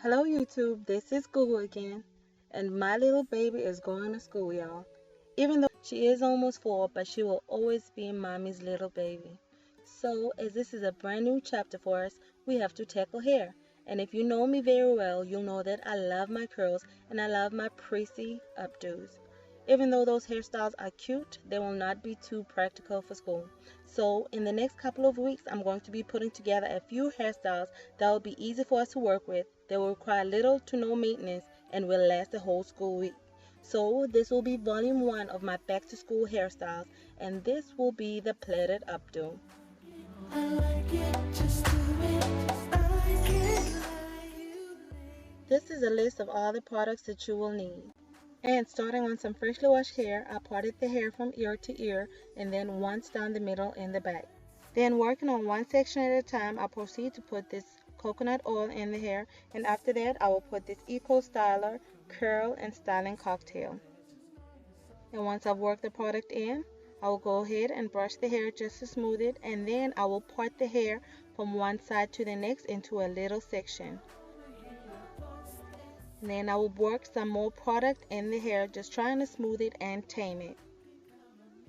Hello YouTube, this is Google again, and my little baby is going to school, y'all. Even though she is almost 4, but she will always be mommy's little baby. So, as this is a brand new chapter for us, we have to tackle hair. And if you know me very well, you'll know that I love my curls and I love my prissy updos. Even though those hairstyles are cute, they will not be too practical for school. So in the next couple of weeks, I'm going to be putting together a few hairstyles that will be easy for us to work with. They will require little to no maintenance and will last the whole school week. So this will be volume 1 of my back to school hairstyles, and this will be the plaited up do. This is a list of all the products that you will need. And starting on some freshly washed hair, I parted the hair from ear to ear and then once down the middle in the back. Then working on one section at a time, I proceed to put this coconut oil in the hair, and after that I will put this Eco Styler curl and styling cocktail. And once I've worked the product in, I will go ahead and brush the hair just to smooth it, and then I will part the hair from one side to the next into a little section. And then I will work some more product in the hair, just trying to smooth it and tame it.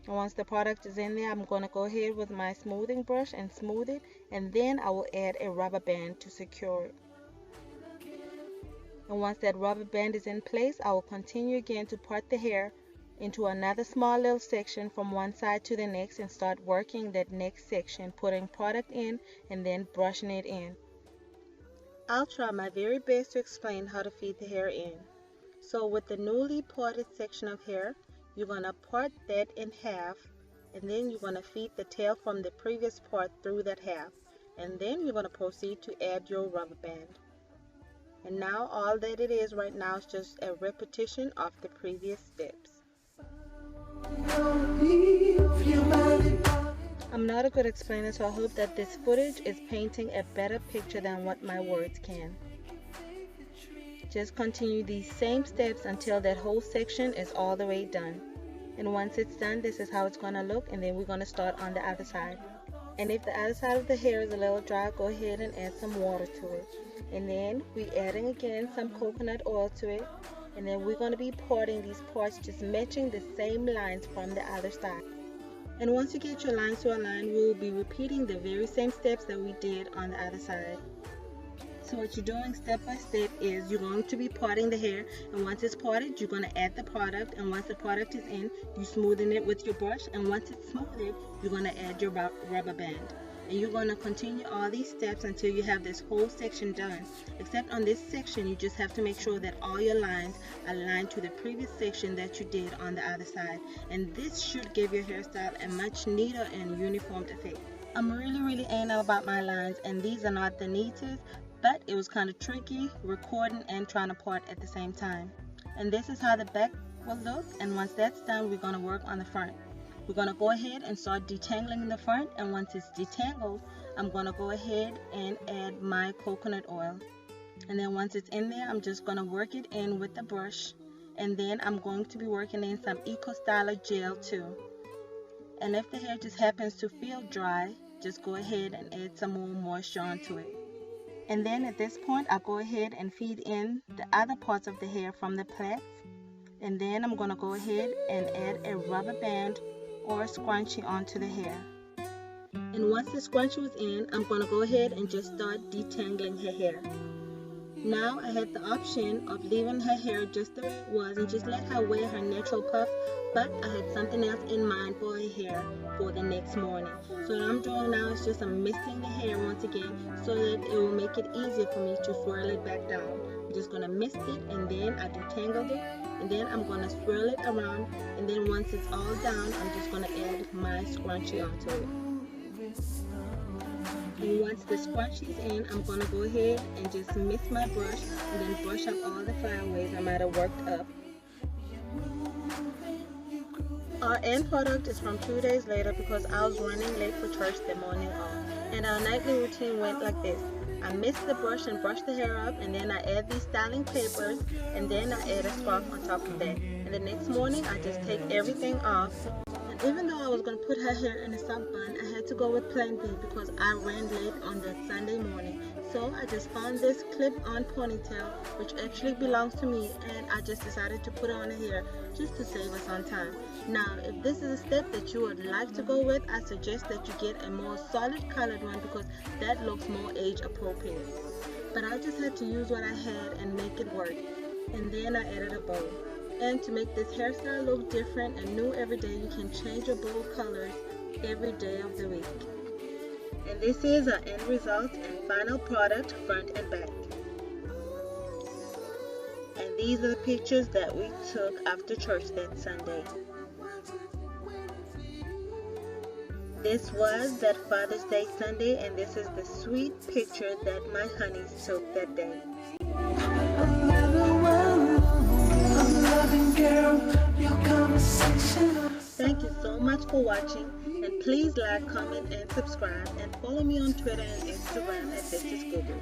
And once the product is in there, I'm going to go ahead with my smoothing brush and smooth it, and then I will add a rubber band to secure it. And once that rubber band is in place, I will continue again to part the hair into another small little section from one side to the next and start working that next section, putting product in and then brushing it in. I'll try my very best to explain how to feed the hair in. So with the newly parted section of hair, you're going to part that in half, and then you're going to feed the tail from the previous part through that half, and then you're going to proceed to add your rubber band. And now all that it is right now is just a repetition of the previous steps. I'm not a good explainer, so I hope that this footage is painting a better picture than what my words can. Just continue these same steps until that whole section is all the way done. And once it's done, this is how it's going to look, and then we're going to start on the other side. And if the other side of the hair is a little dry, go ahead and add some water to it. And then we're adding again some coconut oil to it. And then we're going to be parting these parts, just matching the same lines from the other side. And once you get your lines to align, we will be repeating the very same steps that we did on the other side. So what you're doing step by step is you're going to be parting the hair, and once it's parted, you're going to add the product, and once the product is in, you smoothen it with your brush, and once it's smoothed, you're going to add your rubber band. And you're going to continue all these steps until you have this whole section done. Except on this section, you just have to make sure that all your lines align to the previous section that you did on the other side. And this should give your hairstyle a much neater and uniform effect. I'm really anal about my lines, and these are not the neatest, but it was kind of tricky recording and trying to part at the same time. And this is how the back will look, and once that's done, we're going to work on the front. We're going to go ahead and start detangling the front, and once it's detangled, I'm going to go ahead and add my coconut oil. And then once it's in there, I'm just going to work it in with the brush, and then I'm going to be working in some Eco Styler gel too. And if the hair just happens to feel dry, just go ahead and add some more moisture onto it. And then at this point, I'll go ahead and feed in the other parts of the hair from the plaits. And then I'm going to go ahead and add a rubber band or a scrunchie onto the hair. And once the scrunchie was in, I'm going to go ahead and just start detangling her hair. Now I had the option of leaving her hair just the way it was and just let her wear her natural puff, but I had something else in mind for her hair for the next morning. So what I'm doing now is just I'm misting the hair once again so that it will make it easier for me to swirl it back down. I'm just going to mist it, and then I detangled it, and then I'm going to swirl it around, and then once it's all down, I'm just going to add my scrunchie onto it. And once the scrunchie is in, I'm going to go ahead and just mist my brush and then brush up all the flyaways I might have worked up. Our end product is from 2 days later because I was running late for church the morning of. And our nightly routine went like this. I mist the brush and brush the hair up, and then I add these styling papers, and then I add a scarf on top of that. And the next morning I just take everything off. And even though I was going to put her hair in a soft bun, I had to go with plan B because I ran late on that Sunday morning. So I just found this clip-on ponytail, which actually belongs to me, and I just decided to put it on here just to save us on time. Now, if this is a step that you would like to go with, I suggest that you get a more solid colored one because that looks more age appropriate. But I just had to use what I had and make it work. And then I added a bow. And to make this hairstyle look different and new every day, you can change your bow colors every day of the week. And this is our end result and final product, front and back. And these are the pictures that we took after church that Sunday. This was that Father's Day Sunday, and this is the sweet picture that my honeys took that day. Thank you so much for watching, and please like, comment, and subscribe, and follow me on Twitter and Instagram at This Is Google.